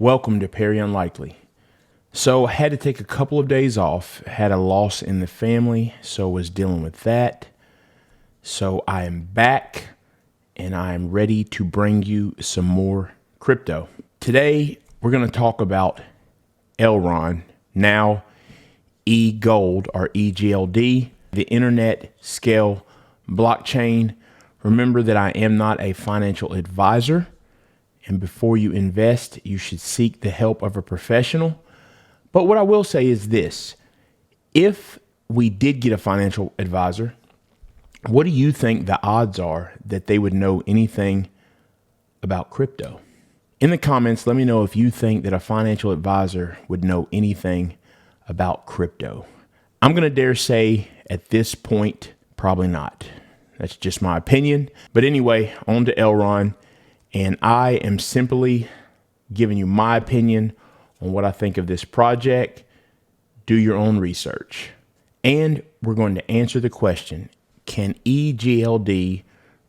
Welcome to Perry Unlikely. So I had to take a couple of days off, had a loss in the family, so was dealing with that. So I am back and I am ready to bring you some more crypto. Today, we're going to talk about Elrond, now eGold or EGLD, the internet scale blockchain. Remember that I am not a financial advisor. And before you invest, you should seek the help of a professional. But what I will say is this. If we did get a financial advisor, what do you think the odds are that they would know anything about crypto? In the comments, let me know if you think that a financial advisor would know anything about crypto. I'm going to dare say at this point, probably not. That's just my opinion. But anyway, on to Elrond. And I am simply giving you my opinion on what I think of this project. Do your own research. And we're going to answer the question, can EGLD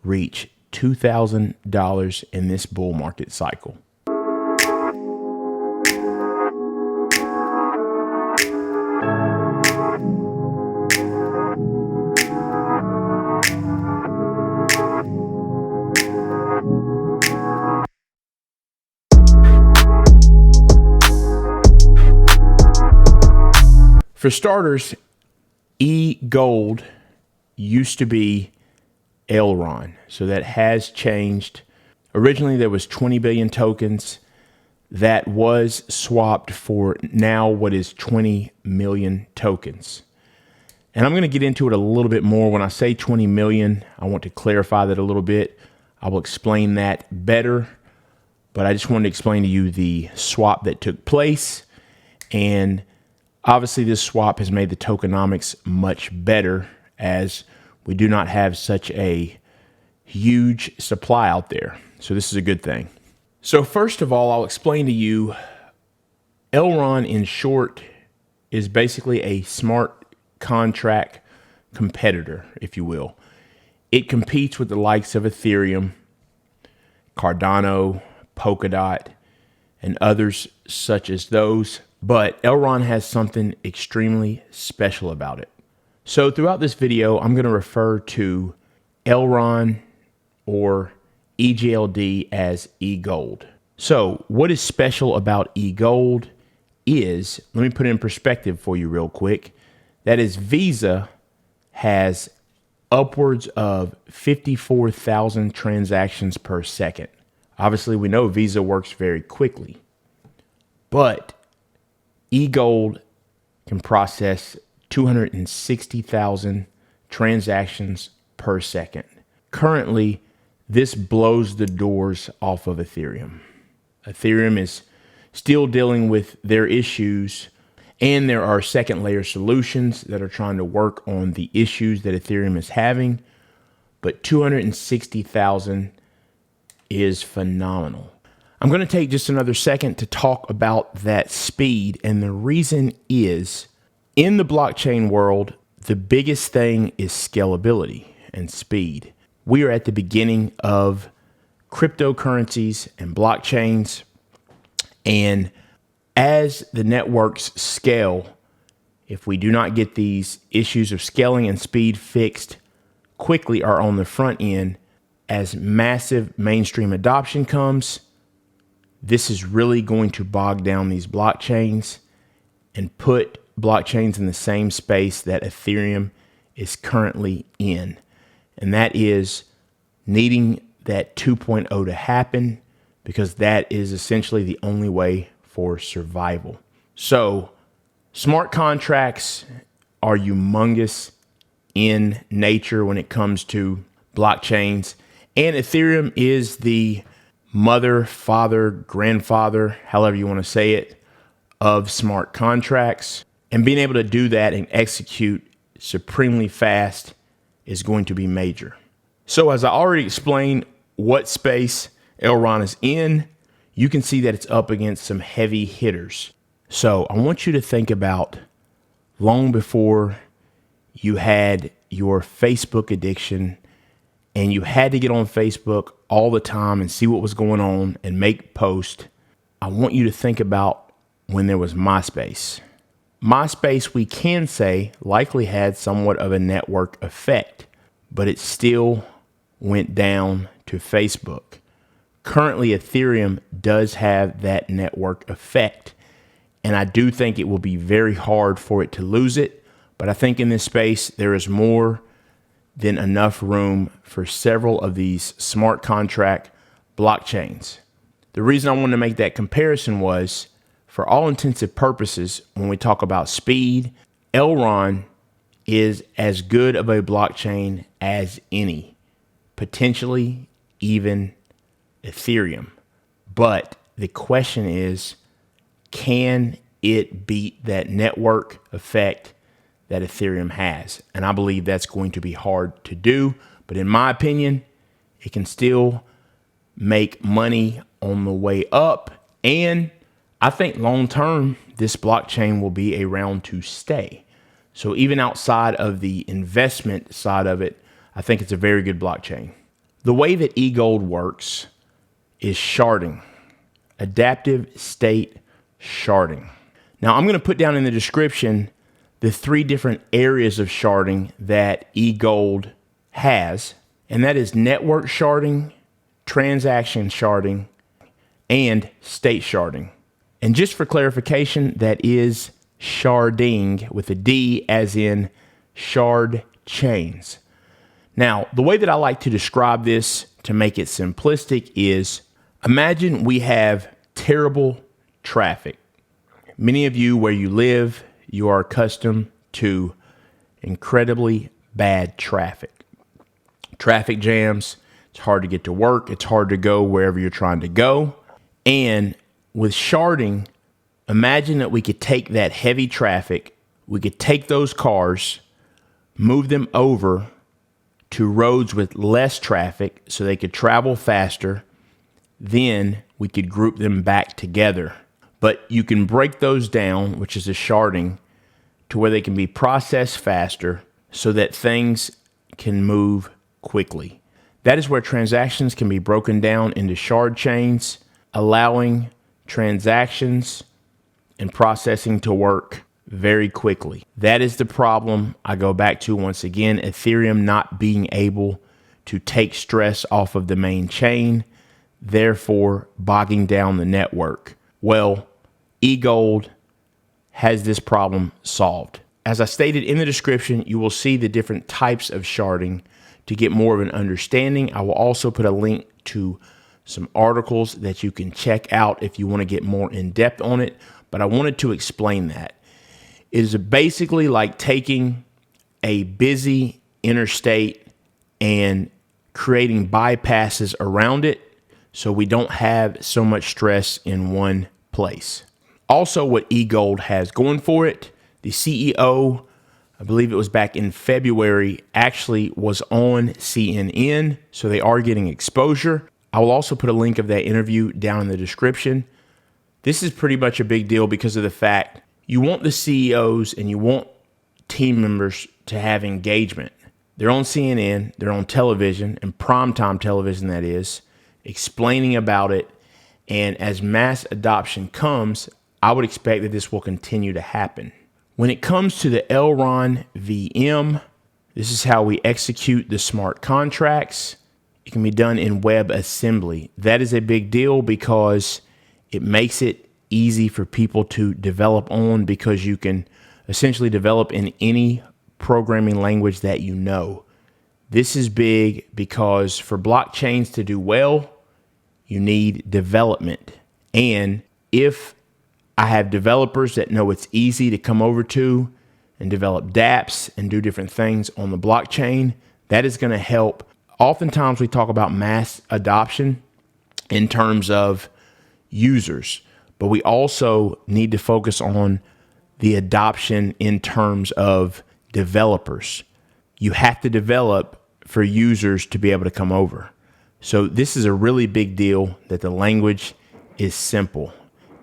reach $2,000 in this bull market cycle? For starters, eGold used to be Elrond, so that has changed. Originally, there was 20 billion tokens that was swapped for now what is 20 million tokens. And I'm going to get into it a little bit more. When I say 20 million, I want to clarify that a little bit. I will explain that better, but I just wanted to explain to you the swap that took place. And obviously, this swap has made the tokenomics much better as we do not have such a huge supply out there. So this is a good thing. So first of all, I'll explain to you, Elrond in short is basically a smart contract competitor, if you will. It competes with the likes of Ethereum, Cardano, Polkadot, and others such as those. But Elrond has something extremely special about it. So throughout this video, I'm going to refer to Elrond or EGLD as eGold. So what is special about eGold is, let me put it in perspective for you real quick. That is, Visa has upwards of 54,000 transactions per second. Obviously, we know Visa works very quickly, but eGold can process 260,000 transactions per second. Currently, this blows the doors off of Ethereum. Ethereum is still dealing with their issues, and there are second layer solutions that are trying to work on the issues that Ethereum is having, but 260,000 is phenomenal. I'm going to take just another second to talk about that speed. And the reason is, in the blockchain world, the biggest thing is scalability and speed. We are at the beginning of cryptocurrencies and blockchains. And as the networks scale, if we do not get these issues of scaling and speed fixed quickly or on the front end, as massive mainstream adoption comes, this is really going to bog down these blockchains and put blockchains in the same space that Ethereum is currently in. And that is needing that 2.0 to happen, because that is essentially the only way for survival. So smart contracts are humongous in nature when it comes to blockchains. And Ethereum is the mother, father, grandfather, however you want to say it, of smart contracts. And being able to do that and execute supremely fast is going to be major. So as I already explained what space Elrond is in, you can see that it's up against some heavy hitters. So I want you to think about long before you had your Facebook addiction and you had to get on Facebook all the time and see what was going on and make posts. I want you to think about when there was MySpace. MySpace, we can say, likely had somewhat of a network effect, but it still went down to Facebook. Currently, Ethereum does have that network effect, and I do think it will be very hard for it to lose it. But I think in this space, there is more than enough room for several of these smart contract blockchains. The reason I wanted to make that comparison was, for all intensive purposes, when we talk about speed, Elrond is as good of a blockchain as any, potentially even Ethereum. But the question is, can it beat that network effect that Ethereum has? And I believe that's going to be hard to do. But in my opinion, it can still make money on the way up. And I think long term, this blockchain will be around to stay. So even outside of the investment side of it, I think it's a very good blockchain. The way that eGold works is sharding, adaptive state sharding. Now, I'm going to put down in the description the 3 different areas of sharding that eGold has, and that is network sharding, transaction sharding, and state sharding. And just for clarification, that is sharding with a D, as in shard chains. Now, the way that I like to describe this to make it simplistic is, imagine we have terrible traffic. Many of you, where you live, you are accustomed to incredibly bad traffic. Traffic jams, it's hard to get to work, it's hard to go wherever you're trying to go. And with sharding, imagine that we could take that heavy traffic, we could take those cars, move them over to roads with less traffic so they could travel faster. Then we could group them back together. But you can break those down, which is a sharding, to where they can be processed faster so that things can move quickly. That is where transactions can be broken down into shard chains, allowing transactions and processing to work very quickly. That is the problem I go back to once again, Ethereum not being able to take stress off of the main chain, therefore bogging down the network. Well, eGold has this problem solved. As I stated in the description, you will see the different types of sharding to get more of an understanding. I will also put a link to some articles that you can check out if you want to get more in depth on it. But I wanted to explain that. It is basically like taking a busy interstate and creating bypasses around it so we don't have so much stress in one place. Also, what eGold has going for it, the CEO, I believe it was back in February, actually was on CNN, so they are getting exposure. I will also put a link of that interview down in the description. This is pretty much a big deal because of the fact you want the CEOs and you want team members to have engagement. They're on CNN, they're on television, and primetime television that is, explaining about it. And as mass adoption comes, I would expect that this will continue to happen. When it comes to the Elrond VM, this is how we execute the smart contracts. It can be done in WebAssembly. That is a big deal because it makes it easy for people to develop on, because you can essentially develop in any programming language that you know. This is big because for blockchains to do well, you need development. And if I have developers that know it's easy to come over to and develop dApps and do different things on the blockchain, that is going to help. Oftentimes we talk about mass adoption in terms of users, but we also need to focus on the adoption in terms of developers. You have to develop for users to be able to come over. So this is a really big deal that the language is simple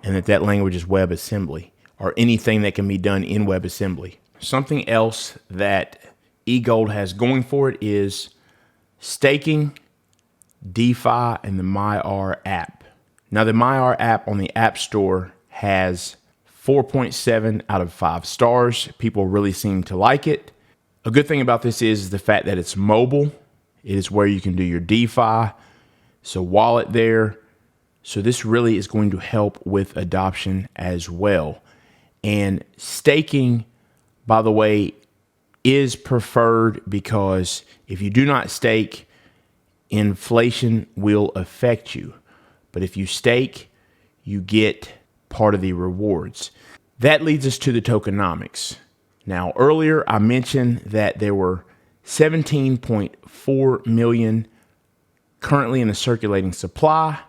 and that language is WebAssembly, or anything that can be done in WebAssembly. Something else that eGold has going for it is staking, DeFi, and the MyR app. Now, the MyR app on the App Store has 4.7 out of 5 stars. People really seem to like it. A good thing about this is the fact that it's mobile. It is where you can do your DeFi. So wallet there. So this really is going to help with adoption as well. And staking, by the way, is preferred because if you do not stake, inflation will affect you. But if you stake, you get part of the rewards. That leads us to the tokenomics. Now, earlier I mentioned that there were 17.4 million currently in the circulating supply,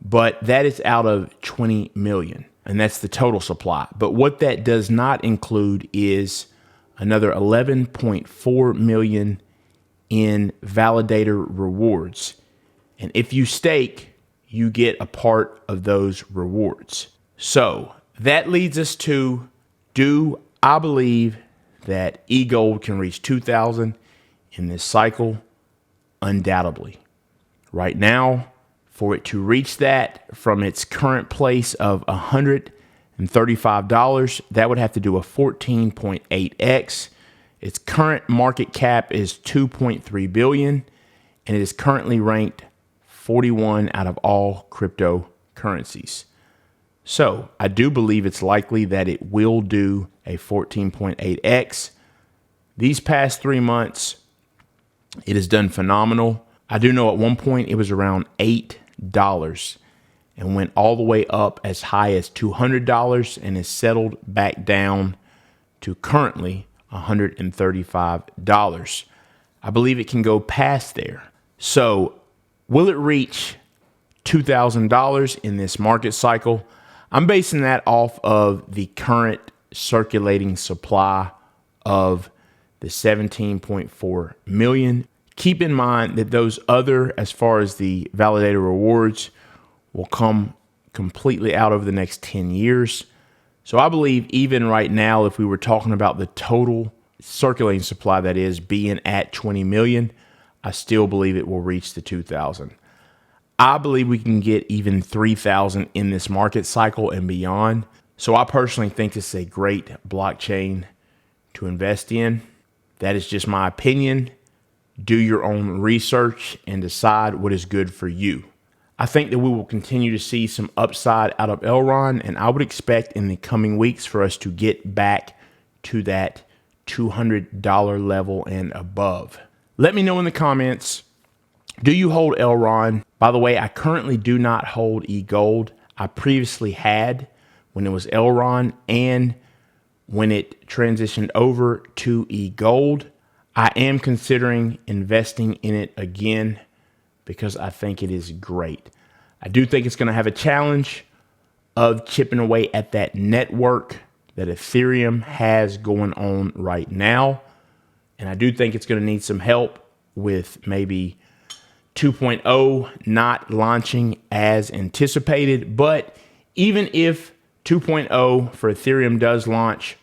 but that is out of 20 million, and that's the total supply. But what that does not include is another 11.4 million in validator rewards. And if you stake, you get a part of those rewards. So that leads us to, do I believe that eGold can reach 2,000 in this cycle? Undoubtedly. Right now, for it to reach that from its current place of $135, that would have to do a 14.8x. Its current market cap is 2.3 billion, and it is currently ranked 41 out of all cryptocurrencies. So I do believe it's likely that it will do a 14.8x. These past 3 months, it has done phenomenal. I do know at one point it was around $8 and went all the way up as high as $200 and has settled back down to currently $135. I believe it can go past there. So will it reach $2,000 in this market cycle? I'm basing that off of the current circulating supply of the 17.4 million. Keep in mind that those other, as far as the validator rewards, will come completely out over the next 10 years. So I believe even right now, if we were talking about the total circulating supply, that is being at 20 million, I still believe it will reach the 2,000. I believe we can get even 3,000 in this market cycle and beyond. So I personally think this is a great blockchain to invest in. That is just my opinion. Do your own research and decide what is good for you. I think that we will continue to see some upside out of Elrond, and I would expect in the coming weeks for us to get back to that $200 level and above. Let me know in the comments, do you hold Elrond? By the way, I currently do not hold eGold. I previously had when it was Elrond and when it transitioned over to eGold. I am considering investing in it again because I think it is great. I do think it's going to have a challenge of chipping away at that network that Ethereum has going on right now. And I do think it's going to need some help with maybe 2.0 not launching as anticipated. But even if 2.0 for Ethereum does launch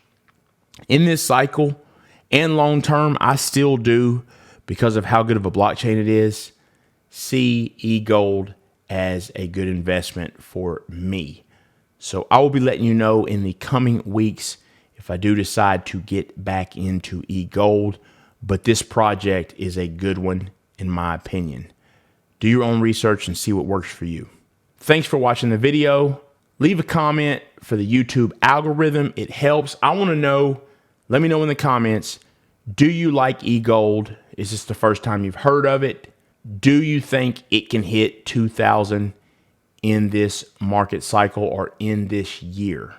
in this cycle and long term, I still do, because of how good of a blockchain it is, see eGold as a good investment for me. So I will be letting you know in the coming weeks if I do decide to get back into eGold. But this project is a good one, in my opinion. Do your own research and see what works for you. Thanks for watching the video. Leave a comment for the YouTube algorithm. It helps. I want to know, let me know in the comments, do you like eGold? Is this the first time you've heard of it? Do you think it can hit 2,000 in this market cycle or in this year?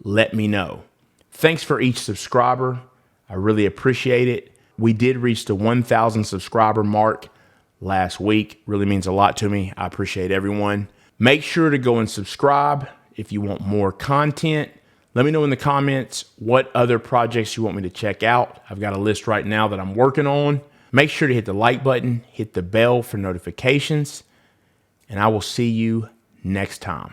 Let me know. Thanks for each subscriber. I really appreciate it. We did reach the 1,000 subscriber mark last week. Really means a lot to me. I appreciate everyone. Make sure to go and subscribe if you want more content. Let me know in the comments what other projects you want me to check out. I've got a list right now that I'm working on. Make sure to hit the like button, hit the bell for notifications, and I will see you next time.